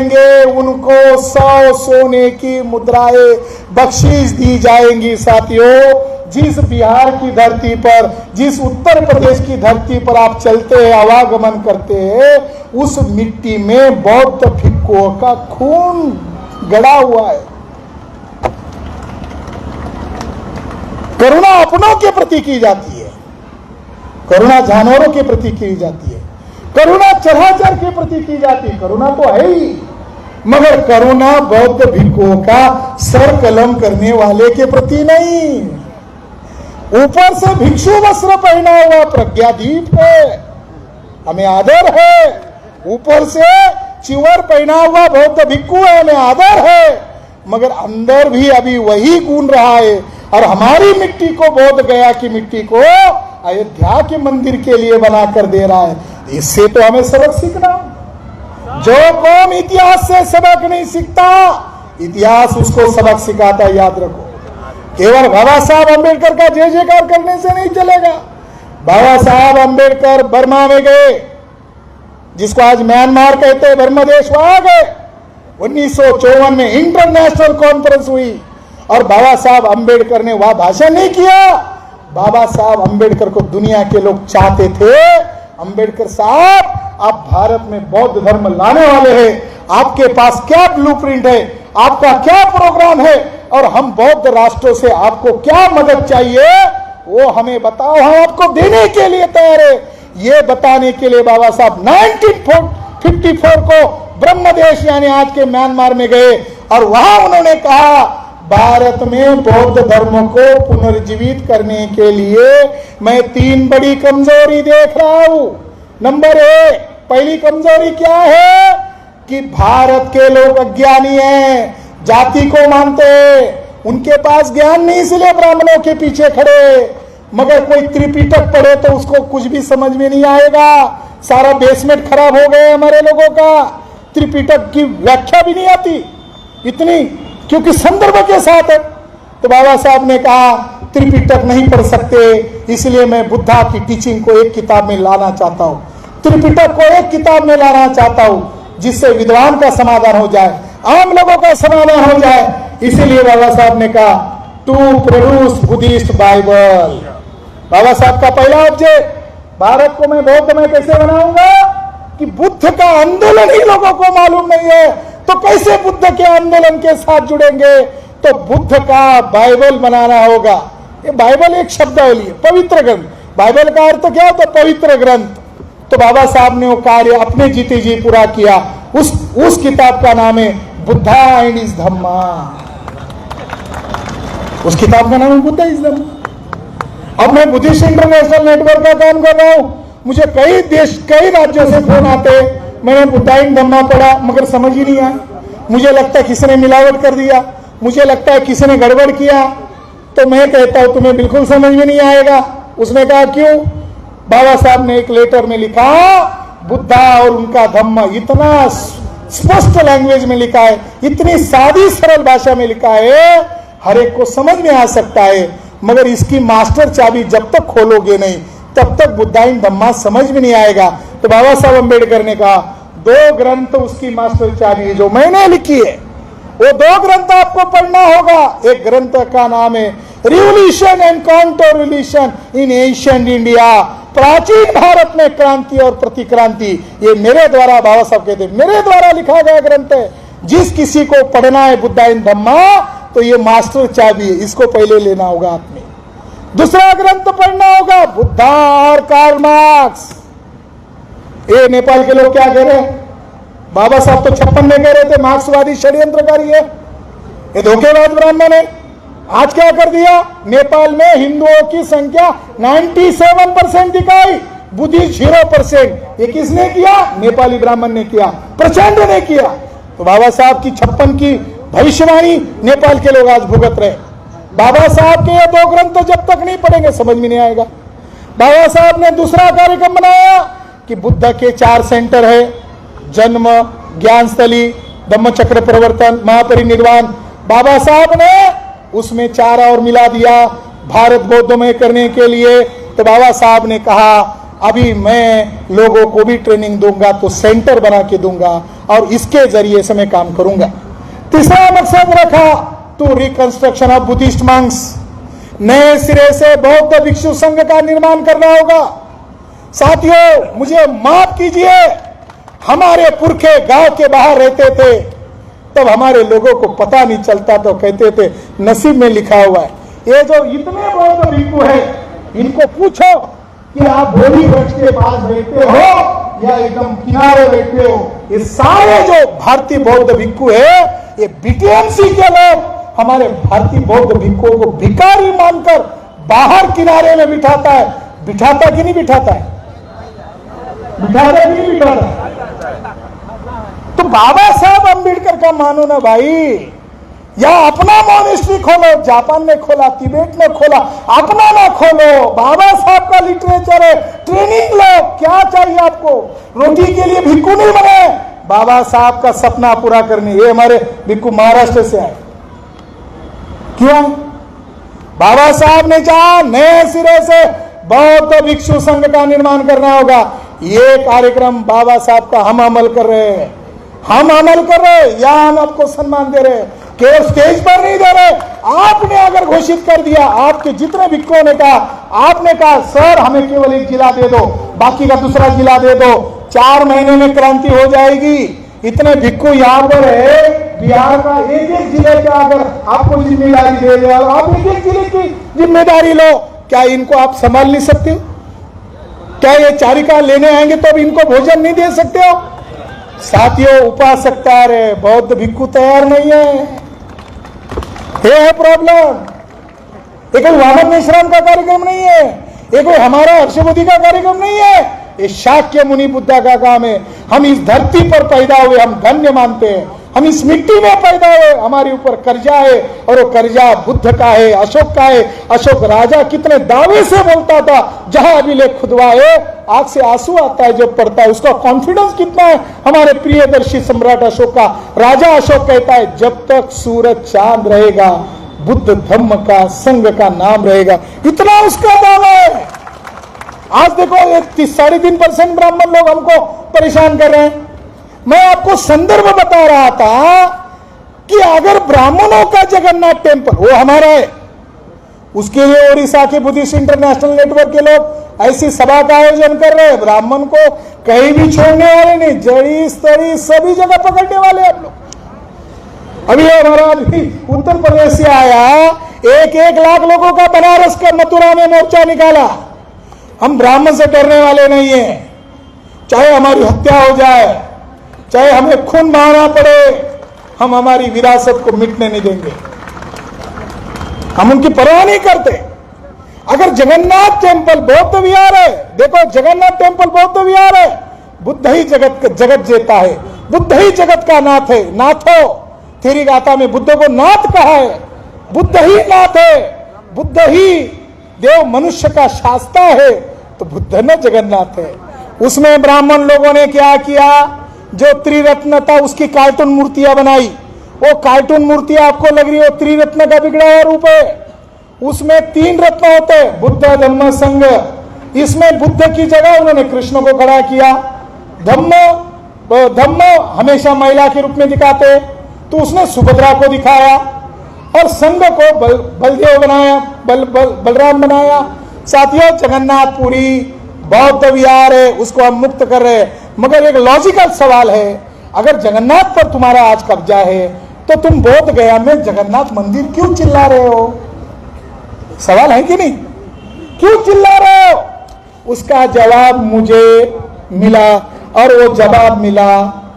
करेंगे उनको 100 सोने की मुद्राएं बख्शीश दी जाएंगी। साथियों, जिस बिहार की धरती पर, जिस उत्तर प्रदेश की धरती पर आप चलते हैं, आवागमन करते हैं, उस मिट्टी में बौद्ध भिक्षुओं का खून गड़ा हुआ है। करुणा अपनों के प्रति की जाती है, करुणा जानवरों के प्रति की जाती है, करुणा चराचर के प्रति की जाती है। करुणा तो है ही, मगर करुणा बौद्ध भिक्षुओं का सर कलम करने वाले के प्रति नहीं। ऊपर से भिक्षु वस्त्र पहना हुआ प्रज्ञादीप है, हमें आदर है। ऊपर से चिवर पहना हुआ बौद्ध भिक्षु है, हमें आदर है, मगर अंदर भी अभी वही गूंज रहा है। और हमारी मिट्टी को, बोध गया की मिट्टी को अयोध्या के मंदिर के लिए बनाकर दे रहा है। इससे तो हमें सबक सीखना। जो कौम इतिहास से सबक नहीं सीखता, इतिहास उसको सबक सिखाता है, याद रखो। केवल बाबा साहब अम्बेडकर का जय जयकार करने से नहीं चलेगा। बाबा साहब अम्बेडकर बर्मा में गए, जिसको आज म्यांमार कहते हैं, बर्मा देश, वहां गए। 1954 में इंटरनेशनल कॉन्फ्रेंस हुई और बाबा साहब अम्बेडकर ने वहां भाषण नहीं किया। बाबा साहब अम्बेडकर को दुनिया के लोग चाहते थे। अम्बेडकर साहब, आप भारत में बौद्ध धर्म लाने वाले हैं, आपके पास क्या ब्लूप्रिंट है, आपका क्या प्रोग्राम है, और हम बौद्ध राष्ट्रों से आपको क्या मदद चाहिए वो हमें बताओ, हम आपको देने के लिए तैयार है। ये बताने के लिए बाबा साहब 1954 को ब्रह्मदेश यानी आज के म्यांमार में गए और वहां उन्होंने कहा, भारत में बौद्ध धर्म को पुनर्जीवित करने के लिए मैं 3 बड़ी कमजोरी देख रहा हूं। नंबर 1, पहली कमजोरी क्या है कि भारत के लोग अज्ञानी हैं, जाति को मानते हैं, उनके पास ज्ञान नहीं, इसलिए ब्राह्मणों के पीछे खड़े। मगर कोई त्रिपिटक पढ़े तो उसको कुछ भी समझ में नहीं आएगा। सारा बेसमेंट खराब हो गया हमारे लोगों का, त्रिपिटक की व्याख्या भी नहीं आती इतनी, क्योंकि संदर्भ के साथ है। तो बाबा साहब ने कहा त्रिपिटक नहीं पढ़ सकते, इसलिए मैं बुद्धा की टीचिंग को एक किताब में लाना चाहता हूं, त्रिपिटक को एक किताब में लाना चाहता हूं, जिससे विद्वान का समाधान हो जाए, आम लोगों का समाधान हो जाए। इसीलिए बाबा साहब ने कहा टू प्रोड्यूस बुद्धिस्ट बाइबल। बाबा साहब का पहला ऑब्जेक्ट, भारत को मैं बौद्ध में कैसे बनाऊंगा कि बुद्ध का आंदोलन ही लोगों को मालूम नहीं है, तो कैसे बुद्ध के आंदोलन के साथ जुड़ेंगे। तो बुद्ध का बाइबल बनाना होगा। ये बाइबल एक शब्दावली है, पवित्र ग्रंथ। बाइबल का अर्थ क्या होता है? पवित्र ग्रंथ। तो बाबा साहब ने वो कार्य अपने जीते जी पूरा किया। उस किताब का नाम है बुद्धा एंड इज धम्मा। उस किताब का नाम है बुद्धा इज धम्मा। अब मैं बुद्धिस्ट इंटरनेशनल नेटवर्क का काम कर रहा हूं, मुझे कई राज्यों से फोन आते हैं। मैंने बुद्धा एंड धम्मा पढ़ा, मगर समझ ही नहीं आया। मुझे लगता है किसी ने मिलावट कर दिया, मुझे लगता है किसी ने गड़बड़ किया। तो मैं कहता हूं तुम्हें बिल्कुल समझ में नहीं आएगा। उसने कहा क्यों? बाबा साहब ने एक लेटर में लिखा, बुद्धा और उनका धम्म इतना स्पष्ट लैंग्वेज में लिखा है, इतनी सादी सरल भाषा में लिखा है, हर एक को समझ में आ सकता है। मगर इसकी मास्टर चाबी जब तक खोलोगे नहीं, तब तक बुद्धा एंड धम्मा समझ में नहीं आएगा। तो बाबा साहब अम्बेडकर ने कहा 2 ग्रंथ उसकी मास्टर चाबी जो मैंने लिखी है, वो 2 ग्रंथ आपको पढ़ना होगा। एक ग्रंथ का नाम है revolution and counter revolution in ancient India, प्राचीन भारत में क्रांति और प्रतिक्रांति। ये मेरे द्वारा, बाबा साहब कहते मेरे द्वारा लिखा गया ग्रंथ है। जिस किसी को पढ़ना है बुद्धा एंड धम्मा, तो ये मास्टर चाबी है, इसको पहले लेना होगा हाथ में। दूसरा ग्रंथ पढ़ना होगा बुद्धा और कार्ल मार्क्स। ये नेपाल के लोग क्या कह रहे हैं? बाबा साहब तो 56 में कह रहे थे मार्क्सवादी षड्यंत्रकारी है, ये धोखेबाज ब्राह्मण है। आज क्या कर दिया? नेपाल में हिंदुओं की संख्या 97% दिखाई, बुद्धिस्ट 0%। ये किसने किया? नेपाली ब्राह्मण ने किया, प्रचंड ने किया। तो बाबा साहब की 56 की भविष्यवाणी नेपाल के लोग आज भुगत रहे। बाबा साहब के ये 2 ग्रंथ तो जब तक नहीं पढ़ेंगे समझ में नहीं आएगा। बाबा साहब ने दूसरा कार्यक्रम बनाया कि बुद्ध के 4 सेंटर है, जन्म, ज्ञानस्थली, धम्मचक्र प्रवर्तन, महापरिनिर्वाण। बाबा साहब ने उसमें 4 और मिला दिया भारत बौद्धमय करने के लिए। तो बाबा साहब ने कहा अभी मैं लोगों को भी ट्रेनिंग दूंगा, तो सेंटर बना के दूंगा और इसके जरिए से मैं काम करूंगा। तीसरा मकसद रखा to reconstruction of Buddhist monks, नए सिरे से बौद्ध भिक्षु संघ का निर्माण करना होगा। साथियों, मुझे माफ कीजिए, हमारे पुरखे गांव के बाहर रहते थे, तब हमारे लोगों को पता नहीं चलता, तो कहते थे नसीब में लिखा हुआ है। ये जो इतने बौद्ध भिक्षु है, इनको पूछो कि आप बोली वृक्ष के पास बैठते हो या एकदम किनारे बैठते हो। ये सारे जो भारतीय बौद्ध भिक्षु है, ये बीटीएमसी के लोग हमारे भारतीय बौद्ध भिक्षुओं को भिखारी मानकर बाहर किनारे में बिठाता है। बिठाता कि नहीं बिठाता है? बिठाता कि नहीं बिठाता? तो बाबा साहब अम्बेडकर का मानो ना भाई, या अपना मॉनेस्ट्री खोलो, जापान ने खोला, तिब्बत में खोला, अपना ना खोलो। बाबा साहब का लिटरेचर है, ट्रेनिंग लो। क्या चाहिए आपको? रोटी के लिए भिक्खु नहीं बने, बाबा साहब का सपना पूरा करने। ये हमारे भिक्खु महाराष्ट्र से आए, क्यों? बाबा साहब ने चाहा नए सिरे से बौद्ध भिक्षु संघ का निर्माण करना होगा। ये कार्यक्रम बाबा साहब का हम अमल कर रहे हैं, हम अमल कर रहे हैं, या हम आपको सम्मान दे रहे हैं, केवल स्टेज पर नहीं दे रहे। आपने अगर घोषित कर दिया, आपके जितने भिक्षुओं ने कहा, आपने कहा सर हमें केवल एक जिला दे दो, बाकी का दूसरा जिला दे दो, 4 महीने में क्रांति हो जाएगी। इतने भिक्षु यहाँ पर है, बिहार का एक एक जिले का अगर आपको जिम्मेदारी दे दिया, आप एक एक जिले की जिम्मेदारी लो, क्या इनको आप संभाल नहीं सकते हो? क्या ये चारिका लेने आएंगे तो अब इनको भोजन नहीं दे सकते हो? साथियों, उपासकता रे बौद्ध भिक्षु तैयार नहीं है, ये है प्रॉब्लम। ये कोई वामन मिश्रण का कार्यक्रम नहीं है, ये कोई हमारा हर्षबुद्धि का कार्यक्रम नहीं है, ये शाक्य मुनि बुद्धा का काम है। हम इस धरती पर पैदा हुए, हम धन्य मानते हैं। हम इस मिट्टी में पैदा हुए, हमारे ऊपर कर्जा है, और वो कर्जा बुद्ध का है, अशोक का है। अशोक राजा कितने दावे से बोलता था, जहां अभिलेख खुदवाए आंख से आंसू आता है जब पढ़ता है। उसका कॉन्फिडेंस कितना है हमारे प्रियदर्शी सम्राट अशोक का। राजा अशोक कहता है, जब तक सूरज चांद रहेगा, बुद्ध धम्म का संघ का नाम रहेगा। इतना उसका दावा है। आज देखो 3.5% ब्राह्मण लोग हमको परेशान कर रहे हैं। मैं आपको संदर्भ बता रहा था कि अगर ब्राह्मणों का जगन्नाथ टेम्पल, वो हमारा है, उसके लिए ओडिशा के बुद्धिस्ट इंटरनेशनल नेटवर्क के लोग ऐसी सभा का आयोजन कर रहे हैं। ब्राह्मण को कहीं भी छोड़ने वाले नहीं, जड़ी स्तरी सभी जगह पकड़ने वाले हम लोग। अभी हमारा आदमी उत्तर प्रदेश से आया, 1 लाख लोगों का बनारस का मथुरा में मोर्चा निकाला। हम ब्राह्मण से डरने वाले नहीं है, चाहे हमारी हत्या हो जाए, चाहे हमें खून बहाना पड़े, हम हमारी विरासत को मिटने नहीं देंगे। हम उनकी परवाह नहीं करते। अगर जगन्नाथ टेम्पल बौद्ध विहार है, देखो जगन्नाथ टेम्पल बौद्ध विहार है, बुद्ध ही जगत जेता है, बुद्ध ही जगत का नाथ है। नाथो तेरी गाथा में बुद्ध को नाथ कहा है, बुद्ध ही नाथ है, बुद्ध ही देव मनुष्य का शास्ता है, तो बुद्ध न जगन्नाथ है। उसमें ब्राह्मण लोगों ने क्या किया, जो त्रिरत्न था उसकी कार्टून मूर्तियां बनाई। वो कार्टून मूर्तियां आपको लग रही है त्रिरत्न का बिगड़ा हुआ रूप है, उसमें 3 रत्न होते हैं, बुद्ध धम्म संघ। इसमें बुद्ध की जगह उन्होंने कृष्ण को खड़ा किया। धम्म हमेशा महिला के रूप में दिखाते, तो उसने सुभद्रा को दिखाया, और संघ को बलदेव बनाया, बलराम बनाया। साथियों, जगन्नाथपुरी बौद्ध विहार है, उसको हम मुक्त कर रहे हैं। मगर एक लॉजिकल सवाल है, अगर जगन्नाथ पर तुम्हारा आज कब्जा है, तो तुम बोध गया में जगन्नाथ मंदिर क्यों चिल्ला रहे हो? सवाल है कि नहीं? क्यों चिल्ला रहे हो? उसका जवाब मुझे मिला, और वो जवाब मिला,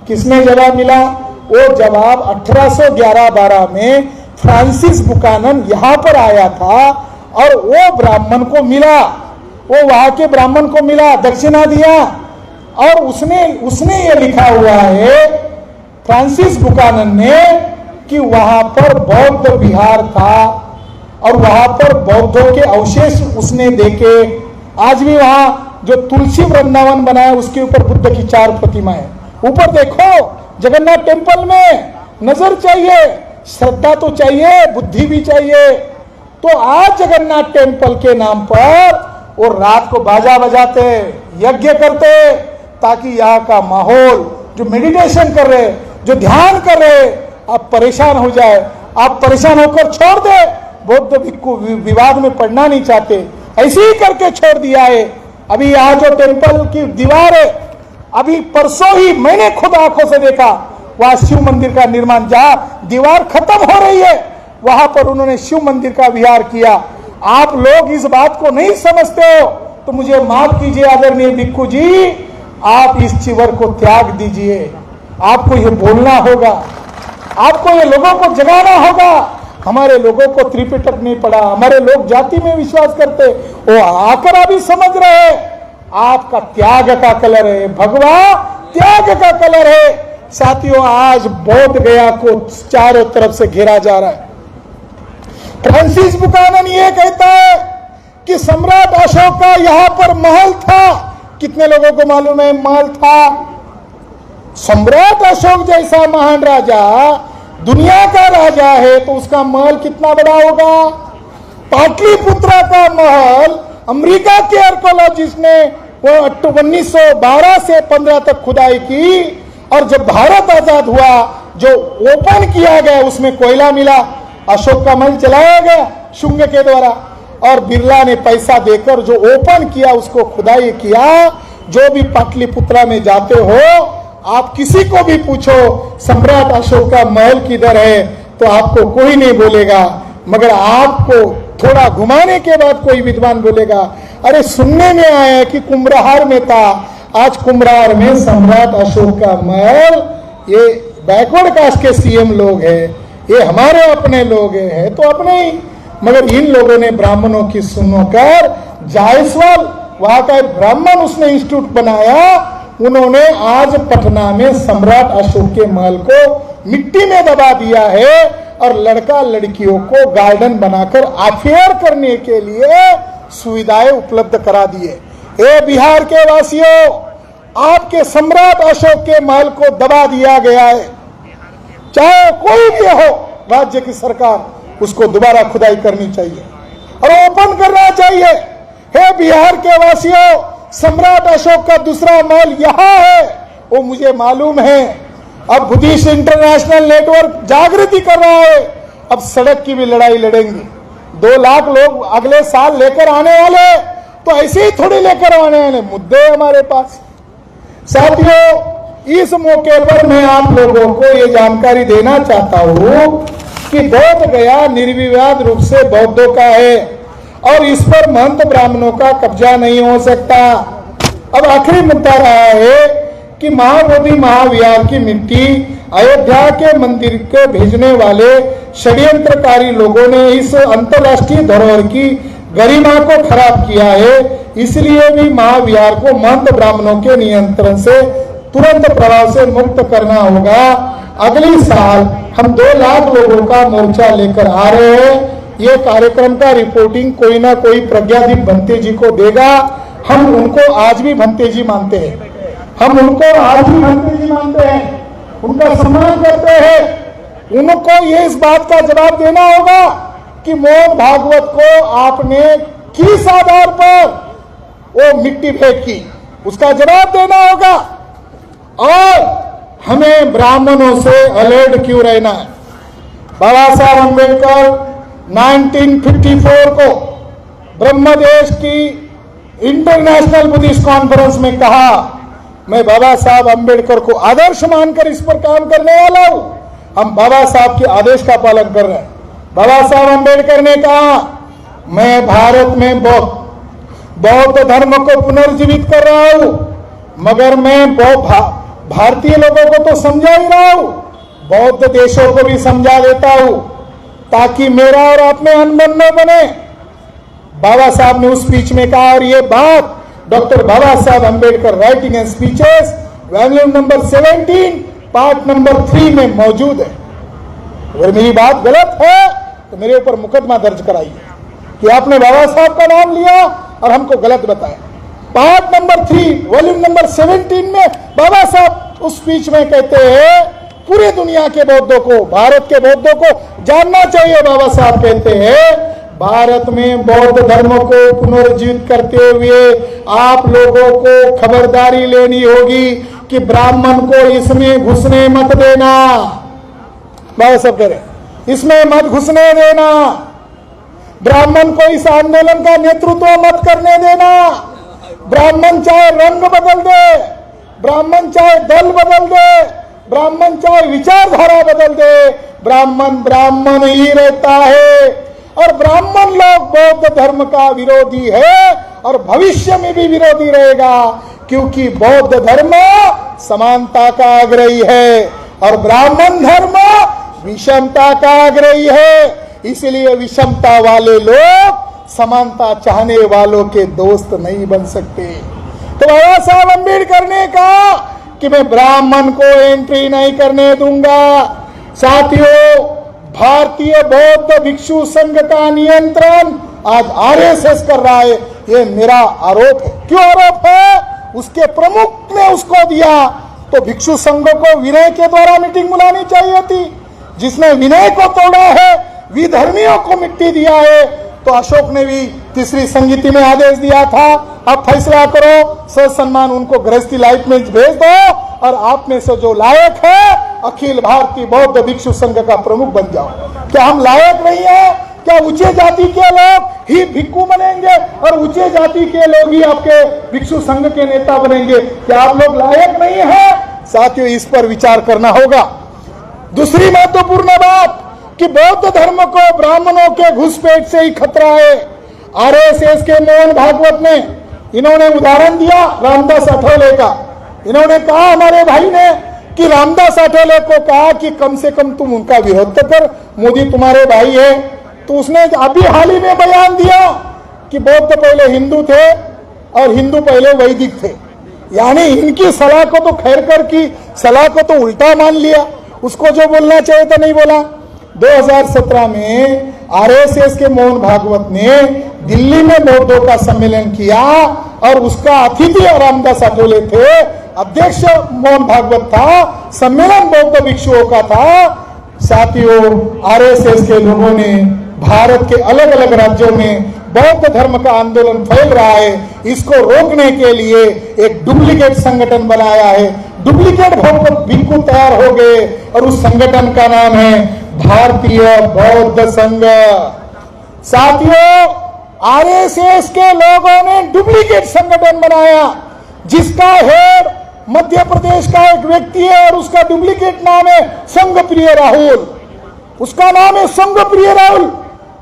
किसमें जवाब मिला? वो जवाब 1811-12 में फ्रांसिस बुकानन यहां पर आया था, और वो ब्राह्मण को मिला, वो वहां के ब्राह्मण को मिला, दक्षिणा दिया, और उसने ये लिखा हुआ है फ्रांसिस बुकानन ने कि वहां पर बौद्ध विहार था, और वहां पर बौद्धों के अवशेष उसने देखे। आज भी वहां जो तुलसी वृंदावन बनाया, उसके ऊपर बुद्ध की 4 प्रतिमाएं। ऊपर देखो, जगन्नाथ टेम्पल में नजर चाहिए, श्रद्धा तो चाहिए, बुद्धि भी चाहिए। तो आज जगन्नाथ टेम्पल के नाम पर वो रात को बाजा बजाते, यज्ञ करते, ताकि यहाँ का माहौल, जो मेडिटेशन कर रहे, जो ध्यान कर रहे, आप परेशान हो जाए, आप परेशान होकर छोड़ दे। बौद्ध भिक्खु विवाद में पड़ना नहीं चाहते, ऐसे ही करके छोड़ दिया है। अभी यहाँ जो टेम्पल की दीवार है, अभी परसों ही मैंने खुद आंखों से देखा, वहां शिव मंदिर का निर्माण, जहां दीवार खत्म हो रही है वहां पर उन्होंने शिव मंदिर का विहार किया। आप लोग इस बात को नहीं समझते हो तो मुझे माफ कीजिए आदरणीय भिक्खु जी, आप इस चिवर को त्याग दीजिए। आपको ये बोलना होगा, आपको ये लोगों को जगाना होगा। हमारे लोगों को त्रिपिटक नहीं पड़ा, हमारे लोग जाति में विश्वास करते, वो आकर अभी समझ रहे आपका त्याग का कलर है, भगवा त्याग का कलर है। साथियों, आज बोध गया को चारों तरफ से घेरा जा रहा है। फ्रांसिस बुकानन ये कहता है कि सम्राट अशोक का यहां पर महल था। कितने लोगों को मालूम है महल था? सम्राट अशोक जैसा महान राजा, दुनिया का राजा है, तो उसका महल कितना बड़ा होगा? पाटलिपुत्रा का महल अमेरिका के आर्कियोलॉजिस्ट ने वो 1912 से 15 तक खुदाई की, और जब भारत आजाद हुआ, जो ओपन किया गया उसमें कोयला मिला, अशोक का महल चलाया गया शुंग के द्वारा, और बिरला ने पैसा देकर जो ओपन किया उसको खुदाई किया। जो भी पाटलिपुत्रा में जाते हो, आप किसी को भी पूछो सम्राट अशोक का महल किधर है, तो आपको कोई नहीं बोलेगा, मगर आपको थोड़ा घुमाने के बाद कोई विद्वान बोलेगा, अरे सुनने में आया है कि कुम्हरार में था। आज कुम्हरार में सम्राट अशोक का महल, ये बैकवर्ड कास्ट के सीएम लोग हैं, ये हमारे अपने लोग हैं तो अपने ही, मगर इन लोगों ने ब्राह्मणों की सुनकर, जायसवाल वहां का ब्राह्मण उसने इंस्टीट्यूट बनाया, उन्होंने आज पटना में सम्राट अशोक के महल को मिट्टी में दबा दिया है, और लड़का लड़कियों को गार्डन बनाकर अफेयर करने के लिए सुविधाएं उपलब्ध करा दिए। ए बिहार के वासियों, आपके सम्राट अशोक के महल को दबा दिया गया है। चाहे कोई भी हो, राज्य की सरकार उसको दोबारा खुदाई करनी चाहिए और ओपन करना चाहिए। हे बिहार के वासियों, सम्राट अशोक का दूसरा महल यहाँ है, वो मुझे मालूम है। अब बुद्धिस्ट इंटरनेशनल नेटवर्क जागृति कर रहा है, अब सड़क की भी लड़ाई लड़ेंगे। 2 लाख लोग अगले साल लेकर आने वाले, तो ऐसे ही थोड़ी लेकर आने वाले मुद्दे हमारे पास। साथियों, इस मौके पर मैं आप लोगों को ये जानकारी देना चाहता हूं कि बोध गया निर्विवाद रूप से बौद्धों का है, और इस पर महंत ब्राह्मणों का कब्जा नहीं हो सकता। अब आखिरी मुद्दा रहा है कि महाबोधि महाविहार की मिट्टी अयोध्या के मंदिर के भेजने वाले षड्यंत्रकारी लोगों ने इस अंतर्राष्ट्रीय धरोहर की गरिमा को खराब किया है। इसलिए भी महाविहार को महंत ब्राह्मणों के नियंत्रण से तुरंत प्रभाव से मुक्त करना होगा। अगले साल हम 2 लाख लोगों का मोर्चा लेकर आ रहे हैं। ये कार्यक्रम का रिपोर्टिंग कोई ना कोई प्रज्ञादीप भंते जी को देगा। हम उनको आज भी भंते जी मानते हैं, हम उनको आज भी भंते जी मानते हैं, उनका सम्मान करते हैं। उनको ये इस बात का जवाब देना होगा कि मोहन भागवत को आपने किस आधार पर वो मिट्टी फेंकी, उसका जवाब देना होगा। और हमें ब्राह्मणों से अलर्ट क्यों रहना है? बाबा साहब अम्बेडकर 1954 को ब्रह्मदेश की इंटरनेशनल बुद्धिस्ट कॉन्फ्रेंस में कहा, मैं बाबा साहब अम्बेडकर को आदर्श मानकर इस पर काम करने वाला हूं। हम बाबा साहब के आदेश का पालन कर रहे हैं। बाबा साहब अम्बेडकर ने कहा, मैं भारत में बौद्ध धर्म को पुनर्जीवित कर रहा हूं, मगर मैं भारतीय लोगों को तो समझा ही रहा हूं, बौद्ध देशों को भी समझा देता हूं, ताकि मेरा और आप में अनबन न बने। बाबा साहब ने उस स्पीच में कहा, और ये बात doctor Baba Saheb Ambedkar writing and speeches volume number 17 part number 3 में मौजूद है। अगर मेरी बात गलत है तो मेरे ऊपर मुकदमा दर्ज कराइए कि आपने बाबा साहब का नाम लिया और हमको गलत बताया। पार्ट नंबर 3 वॉल्यूम नंबर 17 में बाबा साहब उस स्पीच में कहते हैं, पूरी दुनिया के बौद्धों को, भारत के बौद्धों को जानना चाहिए। बाबा साहब कहते हैं, भारत में बौद्ध धर्म को पुनर्जीवित करते हुए आप लोगों को खबरदारी लेनी होगी कि ब्राह्मण को इसमें घुसने मत देना। बाबा साहब कह रहे इसमें मत घुसने देना, ब्राह्मण को इस आंदोलन का नेतृत्व मत करने देना। ब्राह्मण चाहे रंग बदल दे, ब्राह्मण चाहे दल बदल दे, ब्राह्मण चाहे विचारधारा बदल दे, ब्राह्मण ब्राह्मण ही रहता है। और ब्राह्मण लोग बौद्ध धर्म का विरोधी है और भविष्य में भी विरोधी रहेगा, क्योंकि बौद्ध धर्म समानता का आग्रही है और ब्राह्मण धर्म विषमता का आग्रही है। इसलिए विषमता वाले लोग समानता चाहने वालों के दोस्त नहीं बन सकते। तो बाबा साहब अम्बेडकर ने कहा कि मैं ब्राह्मण को एंट्री नहीं करने दूंगा। साथियों, भारतीय बौद्ध भिक्षु संघ का नियंत्रण आज आरएसएस कर रहा है, ये मेरा आरोप है। क्यों आरोप है? उसके प्रमुख ने उसको दिया, तो भिक्षु संघ को विनय के द्वारा मीटिंग बुलानी चाहिए थी। जिसने विनय को तोड़ा है, विधर्मियों को मिट्टी दिया है, तो अशोक ने भी तीसरी संहिता में आदेश दिया था, अब फैसला करो, ससम्मान उनको गृहस्थी लाइफ में भेज दो और आप में से जो लायक है अखिल भारतीय बौद्ध भिक्षु संघ का प्रमुख बन जाओ। क्या हम लायक नहीं है? क्या ऊंचे जाति के लोग ही भिक्षु बनेंगे और ऊंचे जाति के लोग ही आपके भिक्षु संघ के नेता बनेंगे? क्या आप लोग लायक नहीं है? साथियों, इस पर विचार करना होगा। दूसरी महत्वपूर्ण बात कि बौद्ध धर्म को ब्राह्मणों के घुसपैठ से ही खतरा है। आरएसएस के मोहन भागवत ने इन्होंने उदाहरण दिया रामदास अठौले का। इन्होंने कहा हमारे भाई ने कि रामदास अठौले को कहा कि कम से कम तुम उनका विरोध तो कर, मोदी तुम्हारे भाई है। तो उसने अभी हाल ही में बयान दिया कि बौद्ध पहले हिंदू थे और हिंदू पहले वैदिक थे, यानी इनकी सलाह को तो खैरकर की सलाह को तो उल्टा मान लिया, उसको जो बोलना चाहिए था नहीं बोला। 2017 में आरएसएस के मोहन भागवत ने दिल्ली में बौद्धों का सम्मेलन किया और उसका अतिथि रामदास अठौले थे, अध्यक्ष मोहन भागवत था, सम्मेलन बौद्ध भिक्षुओं का था। साथियों, आरएसएस के लोगों ने भारत के अलग अलग राज्यों में बौद्ध धर्म का आंदोलन फैल रहा है, इसको रोकने के लिए एक डुप्लीकेट संगठन बनाया है। डुप्लीकेट भिक्षु तैयार हो गए और उस संगठन का नाम है भारतीय बौद्ध संघ। साथियों, आरएसएस के लोगों ने डुप्लीकेट संगठन बनाया जिसका हेड मध्य प्रदेश का एक व्यक्ति है और उसका डुप्लीकेट नाम है संघप्रिय राहुल। उसका नाम है संघप्रिय राहुल।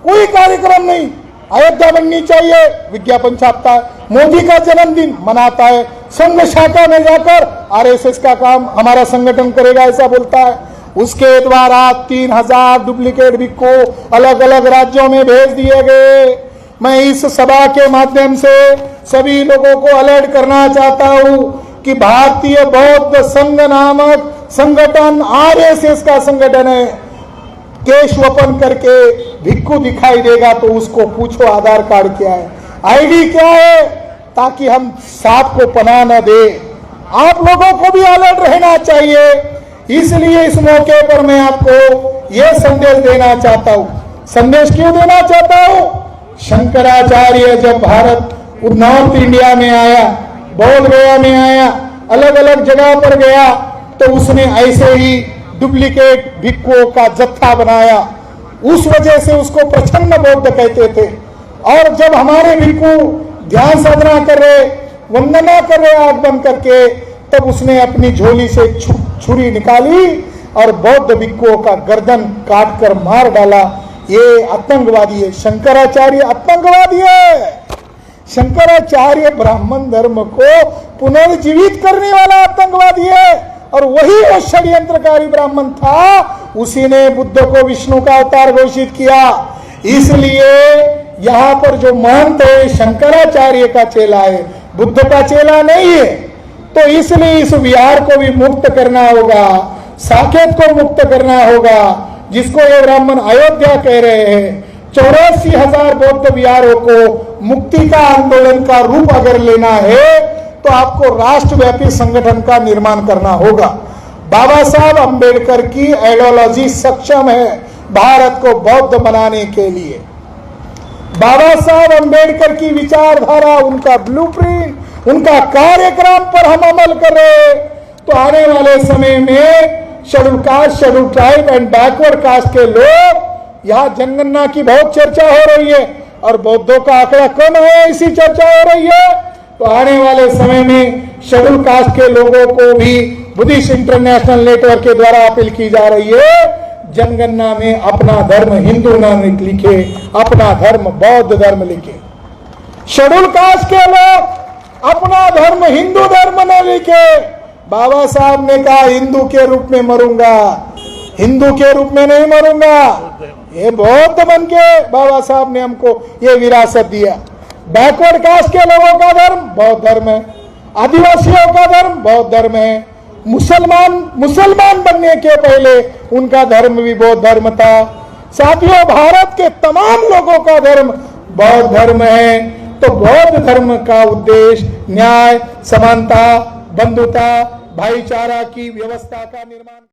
कोई कार्यक्रम नहीं, अयोध्या बननी चाहिए, विज्ञापन छापता है, मोदी का जन्मदिन मनाता है, संघ शाखा में जाकर आरएसएस का काम हमारा संगठन करेगा ऐसा बोलता है। उसके द्वारा 3000 डुप्लीकेट भिक्षु अलग अलग राज्यों में भेज दिए गए। मैं इस सभा के माध्यम से सभी लोगों को अलर्ट करना चाहता हूं कि भारतीय बौद्ध संघ नामक संगठन आरएसएस का संगठन है। केश ओपन करके भिक्षु दिखाई देगा तो उसको पूछो आधार कार्ड क्या है, आईडी क्या है, ताकि हम सांप को पनाह न दे। आप लोगों को भी अलर्ट रहना चाहिए। इसलिए इस मौके पर मैं आपको यह संदेश देना चाहता हूं। संदेश क्यों देना चाहता हूं? शंकराचार्य जब भारत नॉर्थ इंडिया में आया, बोध गया में आया, अलग अलग जगह पर गया, तो उसने ऐसे ही डुप्लीकेट भिक्षुओं का जत्था बनाया। उस वजह से उसको प्रछन्न बौद्ध कहते थे। और जब हमारे भिक्षु ध्यान साधना कर रहे, वंदना कर रहे आंख बंद करके, तब उसने अपनी झोली से छुरी निकाली और बौद्ध भिक्षुओं का गर्दन काट कर मार डाला। ये आतंकवादी है। शंकराचार्य आतंकवादी है। शंकराचार्य ब्राह्मण धर्म को पुनर्जीवित करने वाला आतंकवादी है और वही वो षड्यंत्रकारी ब्राह्मण था। उसी ने बुद्ध को विष्णु का अवतार घोषित किया। इसलिए यहाँ पर जो महंत है शंकराचार्य का चेला है, बुद्ध का चेला नहीं है। तो इसलिए इस विहार को भी मुक्त करना होगा, साकेत को मुक्त करना होगा, जिसको ये ब्राह्मण अयोध्या कह रहे हैं। 84,000 बौद्ध विहारों को मुक्ति का आंदोलन का रूप अगर लेना है तो आपको राष्ट्रव्यापी संगठन का निर्माण करना होगा। बाबा साहब अंबेडकर की आइडियोलॉजी सक्षम है भारत को बौद्ध बनाने के लिए। बाबा साहब अंबेडकर की विचारधारा, उनका ब्लूप्रिंट, उनका कार्यक्रम पर हम अमल कर रहे, तो आने वाले समय में schedule caste, schedule tribe and backward caste के लोग, यहाँ जनगणना की बहुत चर्चा हो रही है और बौद्धों का आंकड़ा कम है, इसी चर्चा हो रही है, तो आने वाले समय में शेड्यूल कास्ट के लोगों को भी बुद्धिस्ट इंटरनेशनल नेटवर्क के द्वारा अपील की जा रही है, जनगणना में अपना धर्म हिंदू न लिखे, अपना धर्म बौद्ध धर्म लिखे। शेड्यूल कास्ट के लोग अपना धर्म हिंदू धर्म न लिखे। बाबा साहब ने कहा हिंदू के रूप में मरूंगा, हिंदू के रूप में नहीं मरूंगा। ये बौद्ध बन के बाबा साहब ने हमको ये विरासत दिया। बैकवर्ड कास्ट के लोगों का धर्म बौद्ध धर्म है, आदिवासियों का धर्म बौद्ध धर्म है, मुसलमान बनने के पहले उनका धर्म भी बौद्ध धर्म था। साथियों, भारत के तमाम लोगों का धर्म बौद्ध धर्म है। तो बौद्ध धर्म का उद्देश्य न्याय, समानता, बंधुता, भाईचारा की व्यवस्था का निर्माण